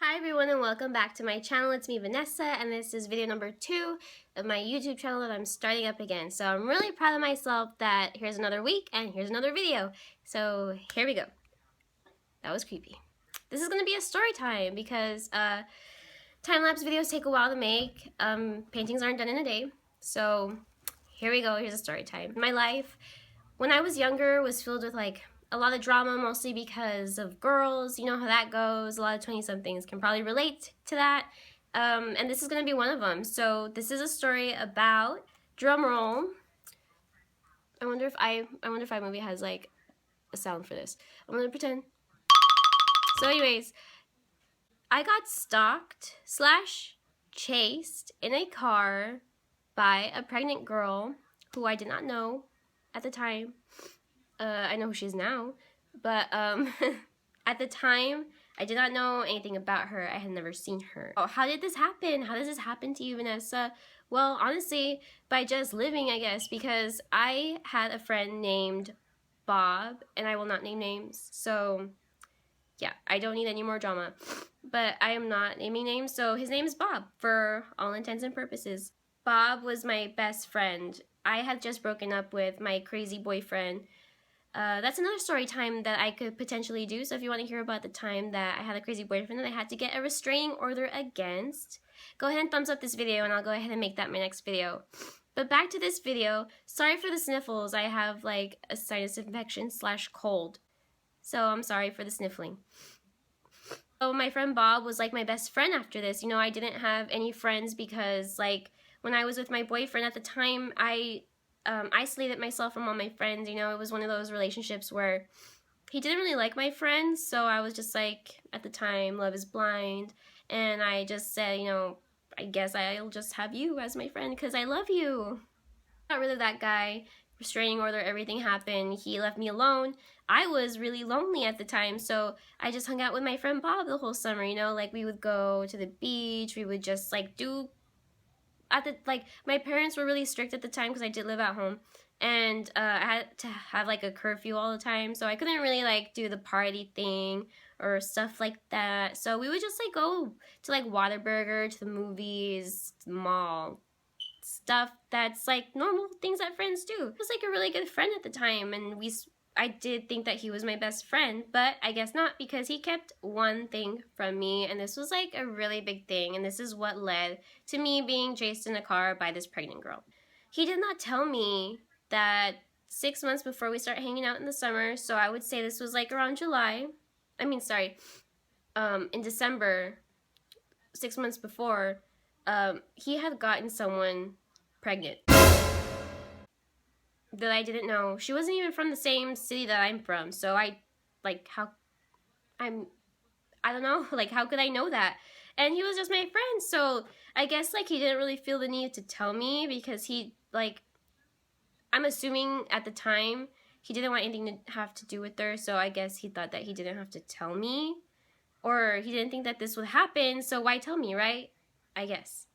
Hi everyone and welcome back to my channel. It's me, Vanessa, and this is video number 2 of my YouTube channel that I'm starting up again. So I'm really proud of myself that here's another week and here's another video. So here we go. That was creepy. This is going to be a story time because time-lapse videos take a while to make. Paintings aren't done in a day. So here we go. Here's a story time. My life when I was younger was filled with like a lot of drama, mostly because of girls. You know how that goes. A lot of 20-somethings can probably relate to that. And this is going to be one of them. So this is a story about, drum roll. I wonder if iMovie has like a sound for this. I'm going to pretend. So anyways, I got stalked / chased in a car by a pregnant girl who I did not know at the time. I know who she is now, but at the time, I did not know anything about her. I had never seen her. Oh, how did this happen? How does this happen to you, Vanessa? Well, honestly, by just living, I guess, because I had a friend named Bob, and I will not name names, so yeah, I don't need any more drama. But I am not naming names, so his name is Bob, for all intents and purposes. Bob was my best friend. I had just broken up with my crazy boyfriend. That's another story time that I could potentially do, so if you want to hear about the time that I had a crazy boyfriend that I had to get a restraining order against, go ahead and thumbs up this video and I'll go ahead and make that my next video. But back to this video, sorry for the sniffles. I have like a sinus infection / cold, so I'm sorry for the sniffling. So my friend Bob was like my best friend after this. You know, I didn't have any friends because like when I was with my boyfriend at the time, I isolated myself from all my friends. You know, it was one of those relationships where he didn't really like my friends, so I was just like, at the time, love is blind, and I just said, you know, I guess I'll just have you as my friend because I love you. Got rid of that guy, restraining order, everything happened, he left me alone. I was really lonely at the time, so I just hung out with my friend Bob the whole summer, you know, like we would go to the beach, we would just like do my parents were really strict at the time because I did live at home, and I had to have like a curfew all the time, so I couldn't really like do the party thing or stuff like that. So we would just like go to like Whataburger, to the movies, to the mall, stuff that's like normal things that friends do. He was like a really good friend at the time, and I did think that he was my best friend, but I guess not, because he kept one thing from me, and this was like a really big thing, and this is what led to me being chased in a car by this pregnant girl. He did not tell me that 6 months before we start hanging out in the summer, so I would say this was like around in December, 6 months before, he had gotten someone pregnant that I didn't know. She wasn't even from the same city that I'm from, so I don't know, like how could I know that? And he was just my friend, so I guess like he didn't really feel the need to tell me because he like, I'm assuming at the time he didn't want anything to have to do with her, so I guess he thought that he didn't have to tell me, or he didn't think that this would happen, so why tell me, right? I guess.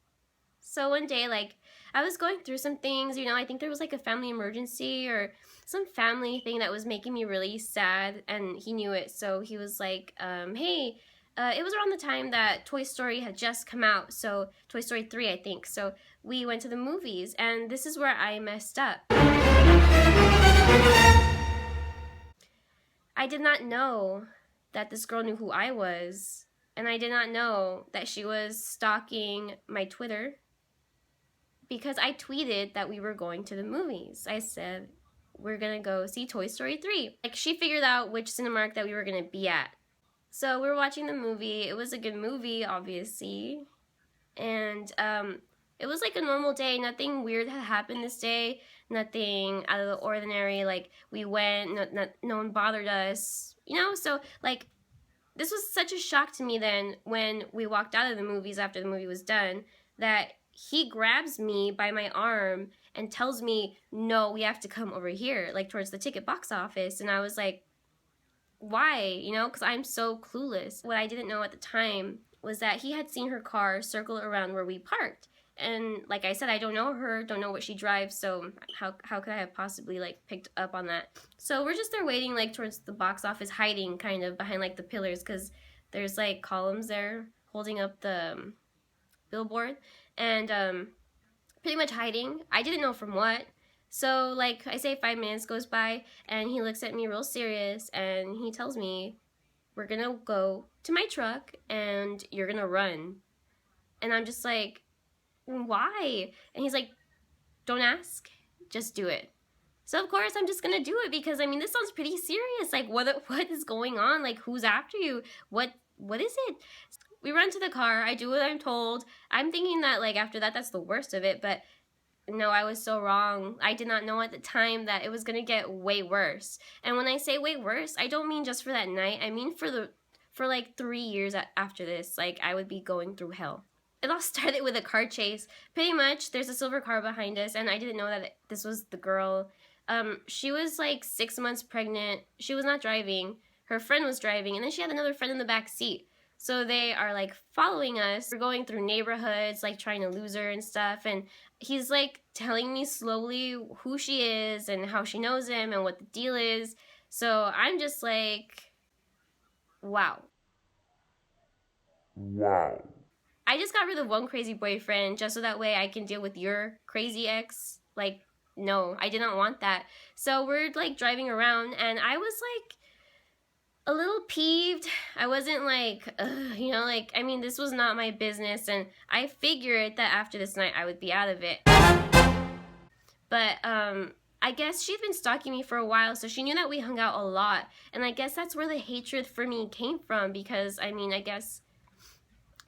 So one day, like, I was going through some things, you know, I think there was like a family emergency or some family thing that was making me really sad, and he knew it, so he was like, hey, it was around the time that Toy Story had just come out, so Toy Story 3, I think, so we went to the movies, and this is where I messed up. I did not know that this girl knew who I was, and I did not know that she was stalking my Twitter, because I tweeted that we were going to the movies. I said, we're gonna go see Toy Story 3. Like, she figured out which Cinemark that we were gonna be at. So we were watching the movie. It was a good movie, obviously. And it was like a normal day. Nothing weird had happened this day. Nothing out of the ordinary. Like, we went, no one bothered us. You know, so like, this was such a shock to me then when we walked out of the movies after the movie was done, that he grabs me by my arm and tells me, no, we have to come over here, like towards the ticket box office. And I was like, why? You know, because I'm so clueless. What I didn't know at the time was that he had seen her car circle around where we parked. And like I said, I don't know her, don't know what she drives, so how could I have possibly like picked up on that? So we're just there waiting like towards the box office, hiding kind of behind like the pillars, because there's like columns there holding up the billboard and pretty much hiding. I didn't know from what. So like I say 5 minutes goes by and he looks at me real serious and he tells me, we're gonna go to my truck and you're gonna run. And I'm just like, why? And he's like, don't ask, just do it. So of course I'm just gonna do it because I mean this sounds pretty serious. Like what is going on? Like who's after you? What is it? We run to the car, I do what I'm told. I'm thinking that like after that that's the worst of it, but no, I was so wrong. I did not know at the time that it was gonna get way worse. And when I say way worse, I don't mean just for that night. I mean for like 3 years after this. Like I would be going through hell. It all started with a car chase. Pretty much, there's a silver car behind us, and I didn't know that this was the girl. She was like 6 months pregnant. She was not driving. Her friend was driving, and then she had another friend in the back seat. So they are like following us. We're going through neighborhoods, like trying to lose her and stuff. And he's like telling me slowly who she is and how she knows him and what the deal is. So I'm just like, wow. Wow. I just got rid of one crazy boyfriend just so that way I can deal with your crazy ex. Like, no, I didn't want that. So we're like driving around and I was like a little peeved. I wasn't like, ugh, you know, like, I mean, this was not my business and I figured that after this night I would be out of it. But, I guess she'd been stalking me for a while, so she knew that we hung out a lot. And I guess that's where the hatred for me came from because, I mean, I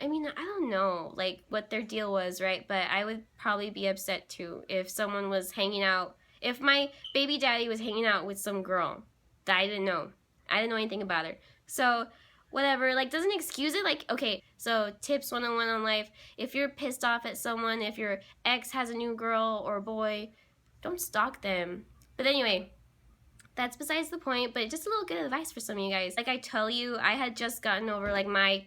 don't know, like, what their deal was, right? But I would probably be upset, too, if someone was hanging out, if my baby daddy was hanging out with some girl that I didn't know. I didn't know anything about her. So, whatever, like, doesn't excuse it. Like, okay, so tips 101 on life. If you're pissed off at someone, if your ex has a new girl or boy, don't stalk them. But anyway, that's besides the point, but just a little good advice for some of you guys. Like I tell you, I had just gotten over like my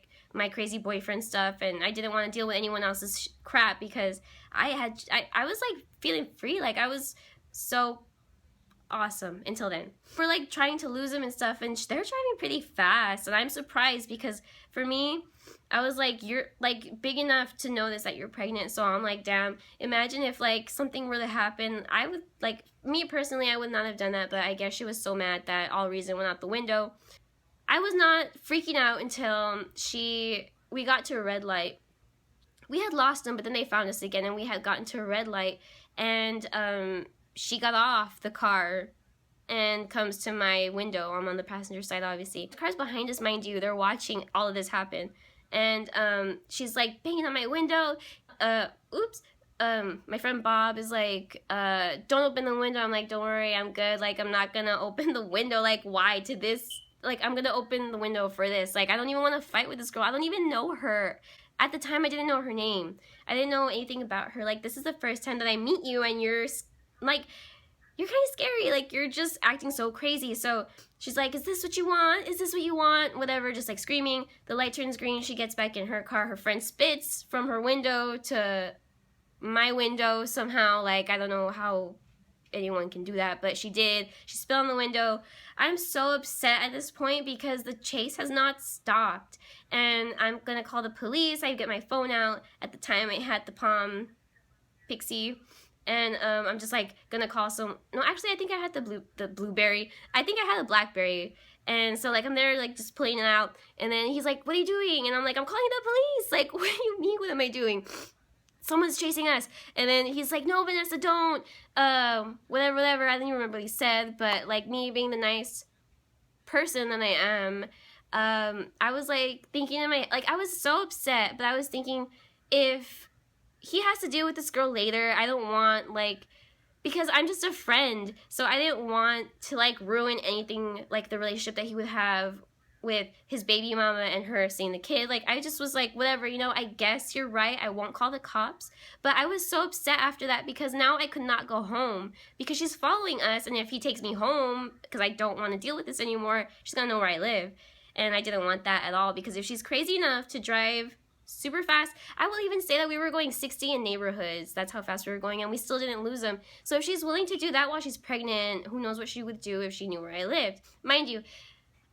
crazy boyfriend stuff and I didn't want to deal with anyone else's crap because I was like feeling free. Like I was so awesome until then. We're like trying to lose him and stuff and they're driving pretty fast and I'm surprised because for me, I was like, you're like big enough to know this that you're pregnant. So I'm like, damn, imagine if like something were to happen. I would like, me personally, I would not have done that, but I guess she was so mad that all reason went out the window. I was not freaking out until we got to a red light. We had lost them, but then they found us again and we had gotten to a red light and she got off the car and comes to my window. I'm on the passenger side, obviously. The car's behind us, mind you. They're watching all of this happen. And she's like banging on my window. Oops. My friend Bob is like, don't open the window. I'm like, don't worry, I'm good. Like, I'm not gonna open the window. Like, why to this? Like, I'm gonna open the window for this. Like, I don't even want to fight with this girl. I don't even know her. At the time, I didn't know her name. I didn't know anything about her. Like, this is the first time that I meet you and you're like, you're kind of scary. Like, you're just acting so crazy. So she's like, is this what you want? Is this what you want? Whatever, just like screaming. The light turns green. She gets back in her car. Her friend spits from her window to my window somehow. Like, I don't know how anyone can do that, but she did. She spit on the window. I'm so upset at this point because the chase has not stopped. And I'm going to call the police. I get my phone out. At the time, I had the Palm Pixie. And I'm just like gonna call some. No, actually, I think I had the blueberry. I think I had a blackberry. And so like I'm there like just pulling it out. And then he's like, "What are you doing?" And I'm like, "I'm calling the police." Like, what do you mean? What am I doing? Someone's chasing us. And then he's like, "No, Vanessa, don't." Whatever. I didn't remember what he said, but like me being the nice person that I am, I was like thinking in my I was so upset, but I was thinking if he has to deal with this girl later. I don't want, like, because I'm just a friend, so I didn't want to, like, ruin anything, like, the relationship that he would have with his baby mama and her seeing the kid. Like, I just was like, whatever, you know, I guess you're right. I won't call the cops. But I was so upset after that because now I could not go home because she's following us, and if he takes me home because I don't want to deal with this anymore, she's going to know where I live. And I didn't want that at all because if she's crazy enough to drive super fast. I will even say that we were going 60 in neighborhoods. That's how fast we were going, and we still didn't lose them. So if she's willing to do that while she's pregnant, who knows what she would do if she knew where I lived. Mind you,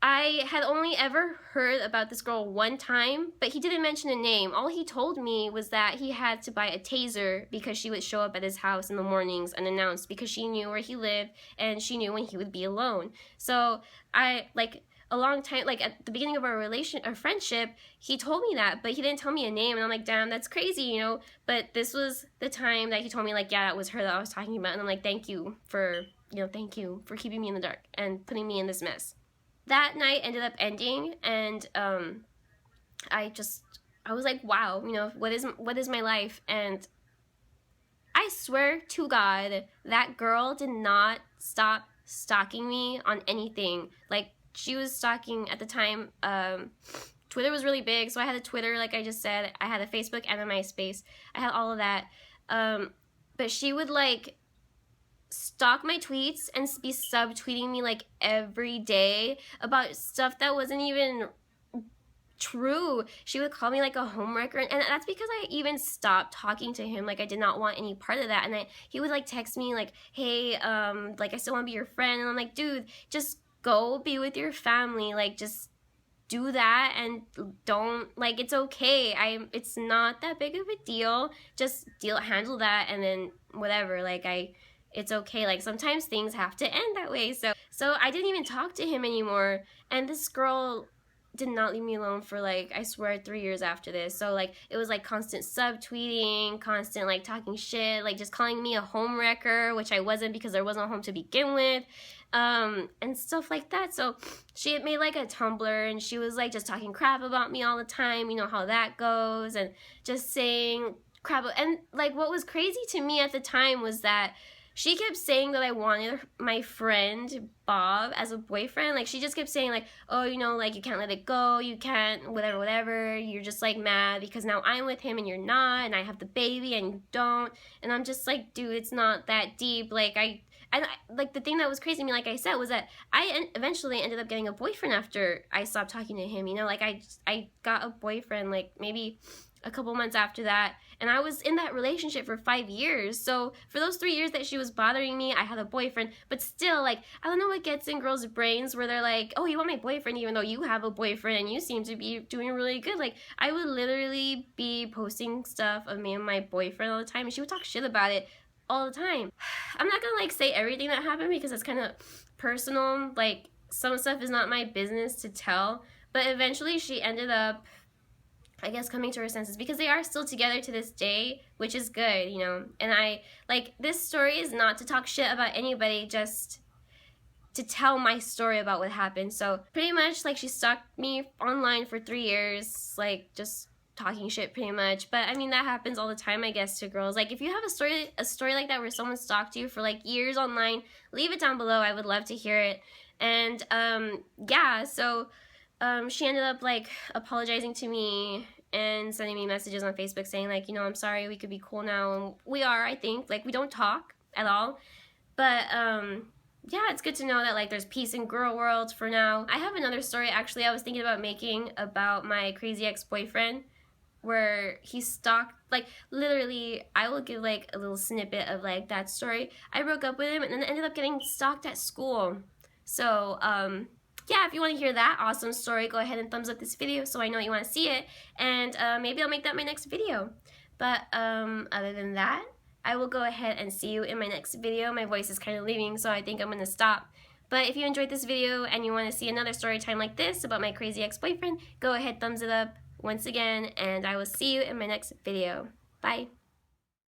I had only ever heard about this girl one time, but he didn't mention a name. All he told me was that he had to buy a taser because she would show up at his house in the mornings unannounced because she knew where he lived and she knew when he would be alone. So I, like, a long time, like at the beginning of our friendship, he told me that, but he didn't tell me a name, and I'm like, damn, that's crazy, you know. But this was the time that he told me, like, yeah, that was her that I was talking about, and I'm like, thank you for keeping me in the dark and putting me in this mess. That night ended up ending, and I was like, wow, you know, what is my life? And I swear to God, that girl did not stop stalking me on anything. Like, she was stalking at the time. Twitter was really big, so I had a Twitter, like I just said. I had a Facebook and a MySpace. I had all of that. But she would, like, stalk my tweets and be subtweeting me, like, every day about stuff that wasn't even true. She would call me, like, a homewrecker, and that's because I even stopped talking to him. Like, I did not want any part of that. And he would, like, text me, like, hey, like, I still want to be your friend. And I'm like, dude, just go be with your family. Like, just do that, and don't, like, it's okay. It's not that big of a deal. Just handle that, and then whatever. Like, it's okay. Like, sometimes things have to end that way. So I didn't even talk to him anymore. And this girl did not leave me alone for, like, I swear, 3 years after this. So, like, it was, like, constant subtweeting, constant, like, talking shit, like, just calling me a homewrecker, which I wasn't because there wasn't a home to begin with, and stuff like that. So she had made, like, a Tumblr, and she was, like, just talking crap about me all the time. You know how that goes, and just saying crap. And, like, what was crazy to me at the time was that she kept saying that I wanted my friend Bob as a boyfriend. Like, she just kept saying, like, oh, you know, like, you can't let it go, you can't, whatever, you're just, like, mad because now I'm with him and you're not, and I have the baby and you don't. And I'm just like, dude, it's not that deep. Like, like, the thing that was crazy to me, like I said, was that I eventually ended up getting a boyfriend after I stopped talking to him, you know. Like, I got a boyfriend, like, maybe a couple months after that, and I was in that relationship for 5 years. So for those 3 years that she was bothering me, I had a boyfriend. But still, like, I don't know what gets in girls' brains where they're like, oh, you want my boyfriend even though you have a boyfriend and you seem to be doing really good. Like, I would literally be posting stuff of me and my boyfriend all the time, and she would talk shit about it all the time. I'm not gonna, like, say everything that happened because it's kind of personal. Like, some stuff is not my business to tell. But eventually she ended up, I guess, coming to her senses, because they are still together to this day, which is good, you know. And this story is not to talk shit about anybody, just to tell my story about what happened. So pretty much, like, she stalked me online for 3 years, like, just talking shit pretty much. But I mean, that happens all the time, I guess, to girls. Like, if you have a story like that where someone stalked you for, like, years online, leave it down below. I would love to hear it. And yeah, so she ended up, like, apologizing to me and sending me messages on Facebook saying, like, you know, I'm sorry, we could be cool now. And we are, I think. Like, we don't talk at all. But yeah, it's good to know that, like, there's peace in girl world for now. I have another story, actually, I was thinking about making about my crazy ex-boyfriend, where he stalked, like, literally, I will give, like, a little snippet of, like, that story. I broke up with him and then ended up getting stalked at school. So yeah, if you want to hear that awesome story, go ahead and thumbs up this video so I know you want to see it, and maybe I'll make that my next video. But other than that, I will go ahead and see you in my next video. My voice is kind of leaving, so I think I'm going to stop. But if you enjoyed this video and you want to see another story time like this about my crazy ex-boyfriend, go ahead, thumbs it up once again, and I will see you in my next video. Bye!